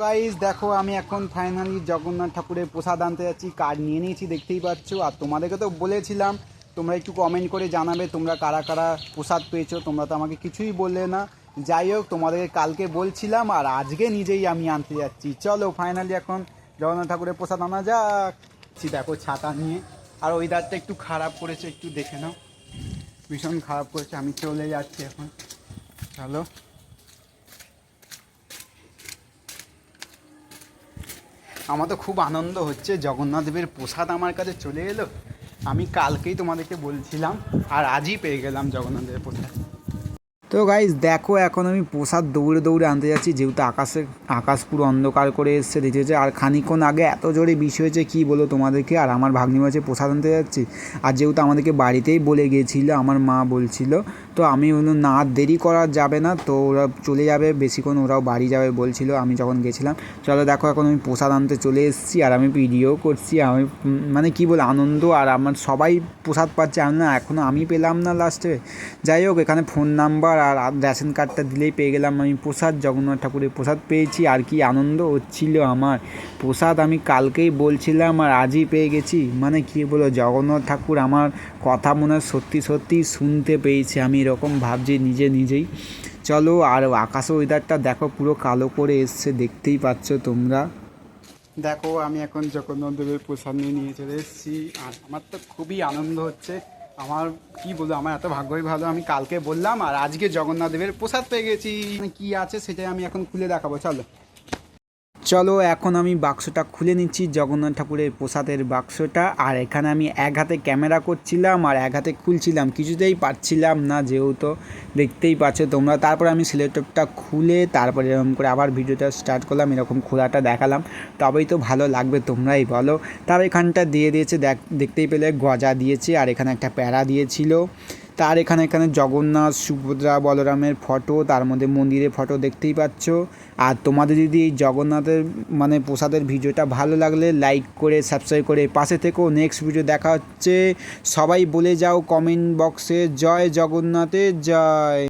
Guys দেখো আমি এখন ফাইনালি জগন্নাথ ঠাকুরের প্রসাদ আনতে যাচ্ছি, কার্ড নিয়ে নিয়েছি দেখতেই পাচ্ছ। আর তোমাদেরকে তো বলেছিলাম তোমরা একটু কমেন্ট করে জানাবে তোমরা কারা কারা প্রসাদ পেয়েছো। তোমরা তো আমাকে কিছুই বললে না। যাই হোক, তোমাদেরকে কালকে বলছিলাম আর আজকে নিজেই আমি আনতে যাচ্ছি। চলো ফাইনালি এখন জগন্নাথ ঠাকুরের প্রসাদ আনা যাক। দেখো ছাতা নিয়ে, আর ওয়েদারটা একটু খারাপ করেছে, একটু দেখে নাও, ভীষণ খারাপ করেছে। আমি চলে যাচ্ছি এখন, চলো। আমার তো খুব আনন্দ হচ্ছে, জগন্নাথ দেবের প্রসাদ আমার কাছে চলে এলো। আমি কালকেই তোমাদেরকে বলছিলাম আর আজই পেয়ে গেলাম জগন্নাথ দেবের প্রসাদ। তো গাইজ দেখো এখন আমি প্রসাদ দৌড়ে দৌড়ে আনতে যাচ্ছি, যেহেতু আকাশ পুরো অন্ধকার করে এসছে দেখতে হচ্ছে। আর খানিকক্ষণ আগে এত জোরে বৃষ্টি হয়েছে কী বলো তোমাদেরকে। আর আমার ভাগ্নি মাঝে প্রসাদ আনতে যাচ্ছি, আর যেহেতু আমাদেরকে বাড়িতেই বলে গিয়েছিলো, আমার মা বলছিল, তো আমি বললাম না দেরি করা যাবে না, তো ওরা চলে যাবে বেশিক্ষণ, ওরাও বাড়ি যাবে বলছিল আমি যখন গেছিলাম। চলো দেখো এখন আমি প্রসাদ আনতে চলে এসেছি আর আমি ভিডিও করছি। আমি মানে কী বলে আনন্দ, আর আমার সবাই প্রসাদ পাচ্ছে, আমি না এখনও আমি পেলাম না লাস্টে। যাই হোক, এখানে ফোন নাম্বার আর রেশন কার্ডটা দিলেই পেয়ে গেলাম আমি প্রসাদ, জগন্নাথ ঠাকুরের প্রসাদ পেয়েছি। আর কি আনন্দ হচ্ছিল আমার। প্রসাদ আমি কালকেই বলছিলাম আর আজই পেয়ে গেছি, মানে কী বলো, জগন্নাথ ঠাকুর আমার কথা মনে হয় সত্যি সত্যি শুনতে পেয়েছে, আমি এরকম ভাবছি নিজেই। চলো, আর আকাশ ওয়েদারটা দেখো পুরো কালো করে এসছে, দেখতেই পাচ্ছ তোমরা। দেখো আমি এখন জগন্নাথ দেবের প্রসাদ নিয়ে চলে এসেছি, আর আমার তো খুবই আনন্দ হচ্ছে। আমার কি বলবো, আমার এত ভাগ্যই ভালো, আমি কালকে বললাম আর আজকে জগন্নাথ দেবের প্রসাদ পেয়ে গেছি। কি আছে সেটাই আমি এখন খুলে দেখাবো, চলো এখন আমি বাক্সটা খুলে নিচ্ছি, জগন্নাথ ঠাকুরের প্রসাদের বাক্সটা। আর এখানে আমি এক হাতে ক্যামেরা করছিলাম আর এক হাতে খুলছিলাম, কিছুতেই পারছিলাম না, যেহেতু দেখতেই পাচ্ছ তোমরা। তারপরে আমি সিলেক্টরটা খুলে তারপরে এরকম করে আবার ভিডিওটা স্টার্ট করলাম, এরকম খোলাটা দেখালাম, তবেই তো ভালো লাগবে, তোমরাই বলো। তার এখানটা দিয়ে দিয়েছে, দেখতেই পেলে গজা দিয়েছে, আর এখানে একটা প্যারা দিয়েছিল। তার এখানে জগন্নাথ, সুভদ্রা, বলরামের ফটো, তার মধ্যে মন্দিরের ফটো দেখতেই পাচ্ছ। আর তোমাদের যদি এই জগন্নাথের মানে প্রসাদের ভিডিওটা ভালো লাগলে লাইক করে সাবস্ক্রাইব করে পাশে থেকেও। নেক্সট ভিডিও দেখা হচ্ছে। সবাই বলে যাও কমেন্ট বক্সে জয় জগন্নাথের জয়।